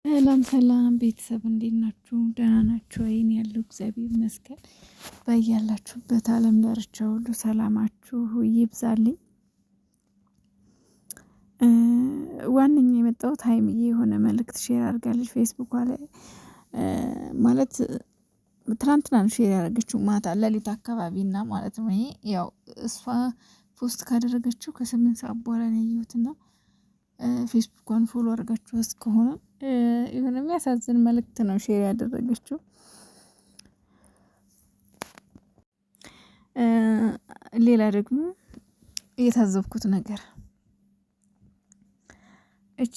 ሰላም ሰላም ቤተሰብ እንዴት ናችሁ? ደህና ናችሁ ወይ? እኔ ያለሁ እግዚአብሔር ይመስገን። በያላችሁበት ዓለም ዳርቻ ሁሉ ሰላማችሁ ይብዛልኝ። ዋነኛ የመጣሁት ሀይሚዬ የሆነ መልእክት ሼር አድርጋለች ፌስቡኳ ላይ ማለት ትናንትና ነው ሼር ያደረገችው ማታ ሌሊት አካባቢ እና ማለት ነው። ይሄ ያው እሷ ፖስት ካደረገችው ከ8 ሰዓት በኋላ ነው ያየሁትና ፌስቡኳን ፎሎ አድርጋችኋት ከሆነ የሆነ የሚያሳዝን መልእክት ነው ሼር ያደረገችው። ሌላ ደግሞ የታዘብኩት ነገር እቺ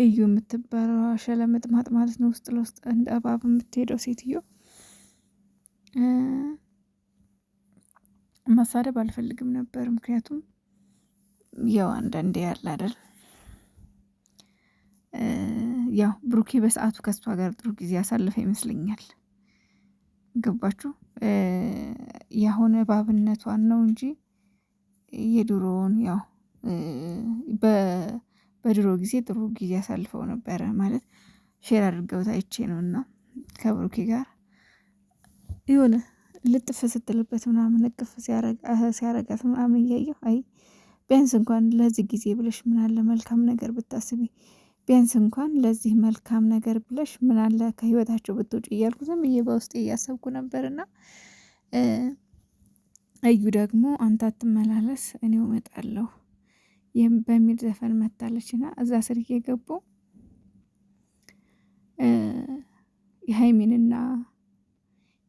እዩ የምትባለው ሸለመጥማጥ ማለት ነው፣ ውስጥ ለውስጥ እንደ እባብ የምትሄደው ሴትዮ መሳደብ አልፈልግም ነበር። ምክንያቱም ያው አንዳንዴ ያለ አይደል ያው ብሩኬ በሰዓቱ ከሷ ጋር ጥሩ ጊዜ ያሳለፈ ይመስለኛል። ገባችሁ? ያሁን እባብነቷን ነው እንጂ የድሮውን ያው በድሮ ጊዜ ጥሩ ጊዜ ያሳልፈው ነበረ ማለት ሼር አድርገውት አይቼ ነውና ከብሩኬ ጋር የሆነ ልጥፍ ስትልበት ምናምን እቅፍ ሲያረጋት ምናምን እያየሁ አይ ቢያንስ እንኳን ለዚህ ጊዜ ብለሽ ምን አለ መልካም ነገር ብታስቢ፣ ቢያንስ እንኳን ለዚህ መልካም ነገር ብለሽ ምን አለ ከህይወታቸው ብትውጪ እያልኩ ዝም ብዬ በውስጤ እያሰብኩ ነበርና እዩ ደግሞ አንተ አትመላለስ እኔው እመጣለሁ በሚል ዘፈን መታለችና እዛ ስር እየገቡ የሃይሚንና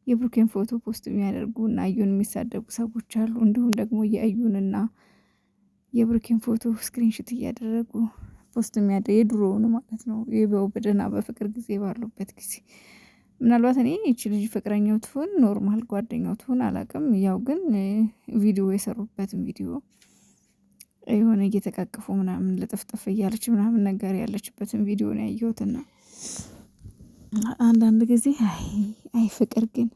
የብሩኬን ፎቶ ፖስት የሚያደርጉና እዩን የሚሳደቡ ሰዎች አሉ። እንዲሁም ደግሞ የእዩንና የብሩኬን ፎቶ ስክሪንሾት እያደረጉ ፖስት የሚያደርጉ የድሮውን ማለት ነው፣ በደህና በፍቅር ጊዜ ባሉበት ጊዜ ምናልባት እኔ ይቺ ልጅ ፍቅረኛው ትሁን ኖርማል ጓደኛው ትሁን አላውቅም። ያው ግን ቪዲዮ የሰሩበትን ቪዲዮ የሆነ እየተቃቀፉ ምናምን ለጥፍጥፍ እያለች ምናምን ነገር ያለችበትን ቪዲዮ ነው ያየሁትና አንዳንድ ጊዜ አይ ፍቅር ግን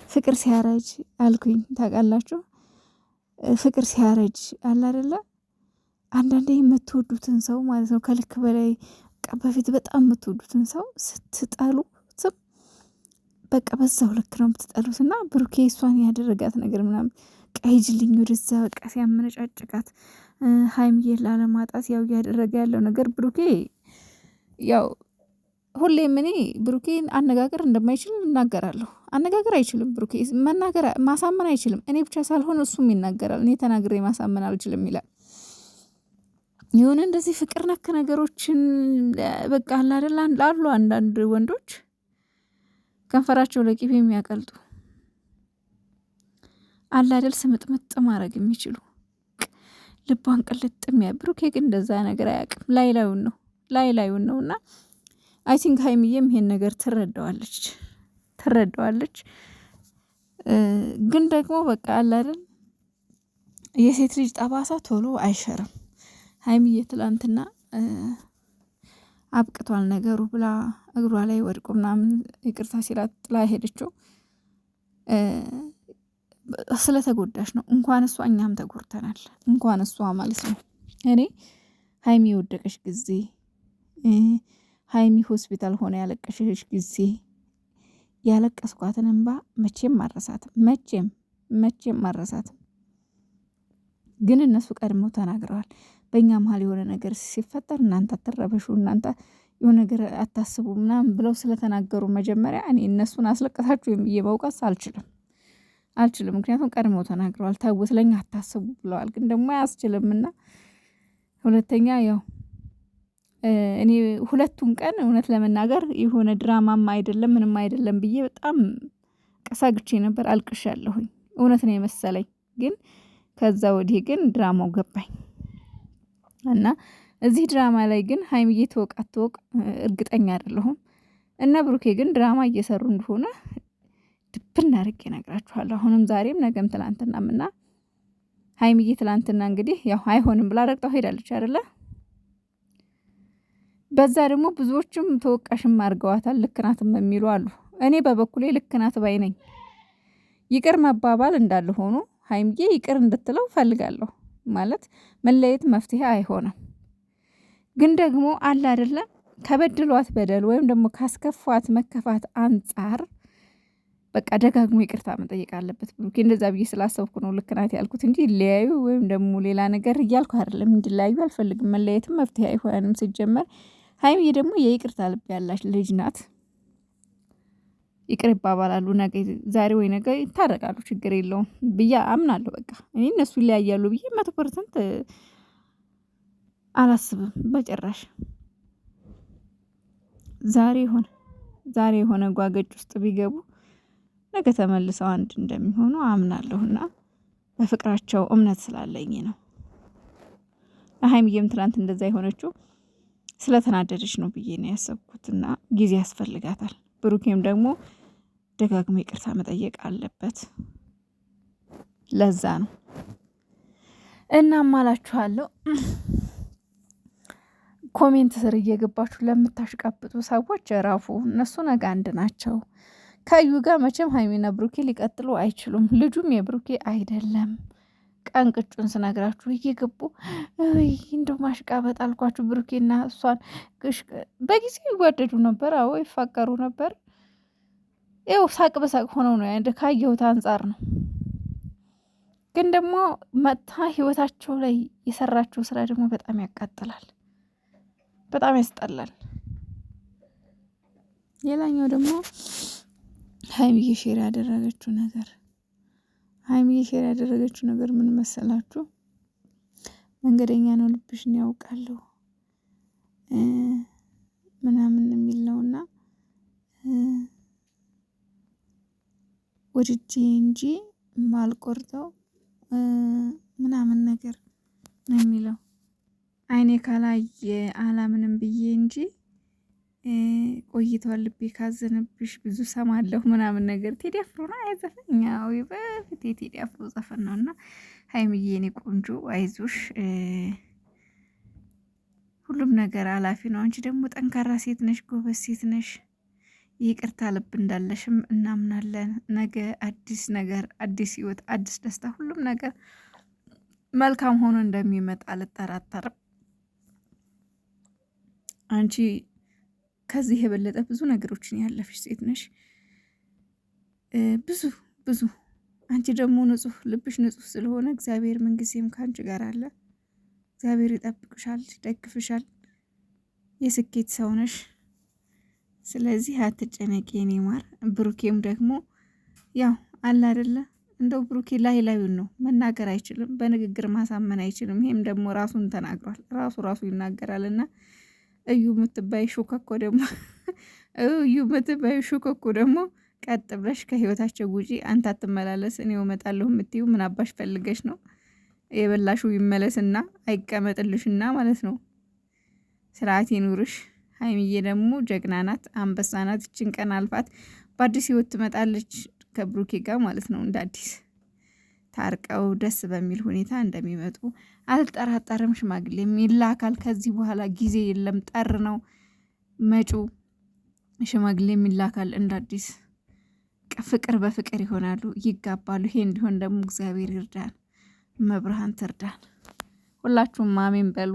ፍቅር ሲያረጅ አልኩኝ ታውቃላችሁ። ፍቅር ሲያረጅ አለ አይደለ አንዳንዴ የምትወዱትን ሰው ማለት ነው ከልክ በላይ በፊት በጣም የምትወዱትን ሰው ስትጠሉ በቃ በዛው ልክ ነው የምትጠሉት። እና ብሩኬ እሷን ያደረጋት ነገር ምናምን ቀይጅልኝ ወደዛ በቃ ሲያመነጫጭቃት ሀይሚዬን ላለማጣት ያው እያደረገ ያለው ነገር ብሩኬ ያው ሁሌም እኔ ብሩኬን አነጋገር እንደማይችል እናገራለሁ። አነጋገር አይችልም ብሩኬ መናገር ማሳመን አይችልም። እኔ ብቻ ሳልሆን እሱም ይናገራል እኔ ተናግሬ ማሳመን አልችልም ይላል። የሆነ እንደዚህ ፍቅር ነክ ነገሮችን በቃ አለ አይደል አሉ አንዳንድ ወንዶች ከንፈራቸው ለቂቤ የሚያቀልጡ አለ አይደል ስምጥምጥ ማድረግ የሚችሉ ልቧን ቅልጥ ብሩኬ ግን እንደዛ ነገር አያውቅም። ላዩን ነውና አይ ቲንክ ሀይሚዬም ይሄን ነገር ትረዳዋለች። ግን ደግሞ በቃ አለ አይደል የሴት ልጅ ጠባሳ ቶሎ አይሸርም። ሀይሚዬ ትላንትና አብቅቷል ነገሩ ብላ እግሯ ላይ ወድቆ ምናምን ይቅርታ ሲላት ጥላ ሄደችው ስለተጎዳሽ ነው። እንኳን እሷ እኛም ተጎድተናል። እንኳን እሷ ማለት ነው። እኔ ሀይሚ የወደቀሽ ጊዜ ሀይሚ ሆስፒታል ሆነ ያለቀሽሽ ጊዜ ያለቀስኳትን እንባ መቼም ማረሳትም። ግን እነሱ ቀድመው ተናግረዋል። በእኛ መሀል የሆነ ነገር ሲፈጠር እናንተ አትረበሹ፣ እናንተ የሆነ ነገር አታስቡ ምናምን ብለው ስለተናገሩ መጀመሪያ እኔ እነሱን አስለቀሳችሁ ወይም ብዬ መውቀስ አልችልም። ምክንያቱም ቀድመው ተናግረዋል። ተው ስለኛ አታስቡ ብለዋል። ግን ደግሞ አያስችልምና ሁለተኛ ያው እኔ ሁለቱን ቀን እውነት ለመናገር የሆነ ድራማም አይደለም ምንም አይደለም ብዬ በጣም ቀሳግቼ ነበር፣ አልቅሻለሁኝ። እውነት ነው የመሰለኝ። ግን ከዛ ወዲህ ግን ድራማው ገባኝ እና እዚህ ድራማ ላይ ግን ሀይሚዬ ትወቅ አትወቅ እርግጠኛ አይደለሁም። እና ብሩኬ ግን ድራማ እየሰሩ እንደሆነ ድብን አድርጌ እነግራችኋለሁ። አሁንም ዛሬም ነገም ትላንትናም እና ሀይሚዬ ትላንትና እንግዲህ ያው አይሆንም ብላ ረግጣው ሄዳለች አይደለ? በዛ ደግሞ ብዙዎችም ተወቃሽም አድርገዋታል። ልክ ናትም የሚሉ አሉ። እኔ በበኩሌ ልክ ናት ባይ ነኝ። ይቅር መባባል እንዳለ ሆኖ ሀይሚዬ ይቅር እንድትለው ፈልጋለሁ። ማለት መለየት መፍትሄ አይሆንም። ግን ደግሞ አለ አይደለ ከበድሏት በደል ወይም ደግሞ ካስከፏት መከፋት አንጻር በቃ ደጋግሞ ይቅርታ መጠየቅ አለበት ብሩኬ። እንደዛ ብዬ ስላሰብኩ ነው ልክ ናት ያልኩት እንጂ ሊያዩ ወይም ደግሞ ሌላ ነገር እያልኩ አይደለም። እንዲለያዩ አልፈልግም። መለየትም መፍትሄ አይሆንም ሲጀመር። ሀይሚዬ ደግሞ የይቅርታ ልብ ያላች ልጅ ናት። ይቅር ይባባላሉ። ነገ ዛሬ ወይ ነገ ይታረቃሉ። ችግር የለውም ብዬ አምናለሁ። በቃ እኔ እነሱ ይለያያሉ ብዬ 100% አላስብም በጭራሽ። ዛሬ የሆነ ጓገጭ ውስጥ ቢገቡ ነገ ተመልሰው አንድ እንደሚሆኑ አምናለሁና በፍቅራቸው እምነት ስላለኝ ነው። ሀይሚዬም ትናንት እንደዛ የሆነችው ስለተናደደች ነው ብዬ ነው ያሰብኩትና ጊዜ ያስፈልጋታል። ብሩኬም ደግሞ ደጋግሞ ይቅርታ መጠየቅ አለበት። ለዛ ነው እናም አላችኋለሁ። ኮሜንት ስር እየገባችሁ ለምታሽቃብጡ ሰዎች እረፉ። እነሱ ነገ አንድ ናቸው። ከዩ ጋር መቼም ሀይሚና ብሩኬ ሊቀጥሉ አይችሉም። ልጁም የብሩኬ አይደለም። ቀን ቅጩን ስነግራችሁ እየገቡ እንደው ማሽቃበጥ አልኳችሁ። ብሩኬና እሷን በጊዜው ይዋደዱ ነበር። አዎ ይፋቀሩ ነበር። ይኸው ሳቅ በሳቅ ሆነው ነው እንደ ካየሁት አንጻር ነው። ግን ደግሞ መጥታ ህይወታቸው ላይ የሰራችው ስራ ደግሞ በጣም ያቃጥላል፣ በጣም ያስጠላል። ሌላኛው ደግሞ ሀይሚዬ ሼር ያደረገችው ነገር ምን መሰላችሁ? መንገደኛ ነው ልብሽን ያውቃለሁ ምናምን የሚል ነውና ወድጄ እንጂ ማልቆርጠው ምናምን ነገር ነው የሚለው። አይኔ ካላየ አላምንም ብዬ እንጂ ቆይቷል ልቤ ካዘነብሽ ብዙ ሰማለሁ ምናምን ነገር። ቴዲ አፍሮ ነው ያዘፈኛው። በፊት የቴዲ አፍሮ ዘፈን ነው። እና ሀይሚዬ የኔ ቆንጆ አይዞሽ፣ ሁሉም ነገር አላፊ ነው። አንቺ ደግሞ ጠንካራ ሴት ነሽ፣ ጎበዝ ሴት ነሽ። ይቅርታ ልብ እንዳለሽም እናምናለን። ነገ አዲስ ነገር፣ አዲስ ህይወት፣ አዲስ ደስታ፣ ሁሉም ነገር መልካም ሆኖ እንደሚመጣ አልጠራጠርም። አንቺ ከዚህ የበለጠ ብዙ ነገሮችን ያለፍሽ ሴት ነሽ። ብዙ አንቺ ደግሞ ንጹህ ልብሽ ንጹህ ስለሆነ እግዚአብሔር ምንጊዜም ከአንቺ ጋር አለ። እግዚአብሔር ይጠብቅሻል፣ ይደግፍሻል። የስኬት ሰው ነሽ። ስለዚህ አትጨነቂ የኔ ማር። ብሩኬም ደግሞ ያው አለ አይደለ እንደው ብሩኬ ላዩን ነው መናገር አይችልም፣ በንግግር ማሳመን አይችልም። ይሄም ደግሞ ራሱን ተናግሯል። ራሱ ይናገራልና እዩ የምትባይ ሹከኮ ደግሞ ቀጥ ብለሽ ከህይወታቸው ውጪ። አንተ አትመላለስ፣ እኔው እመጣለሁ የምትይው ምን አባሽ ፈልገሽ ነው? የበላሹ ይመለስና አይቀመጥልሽና ማለት ነው። ስርዓት ይኑርሽ። ሀይሚዬ ደግሞ ጀግና ናት፣ አንበሳ ናት። እችን ቀን አልፋት በአዲስ ህይወት ትመጣለች ከብሩኬ ጋር ማለት ነው። እንደ አዲስ ታርቀው ደስ በሚል ሁኔታ እንደሚመጡ አልጠራጠርም። ሽማግሌ የሚላካል ከዚህ በኋላ ጊዜ የለም። ጠር ነው መጪው። ሽማግሌ የሚላካል እንደ አዲስ ፍቅር በፍቅር ይሆናሉ፣ ይጋባሉ። ይሄ እንዲሆን ደግሞ እግዚአብሔር ይርዳን፣ መብርሃን ትርዳን። ሁላችሁም አሜን በሉ።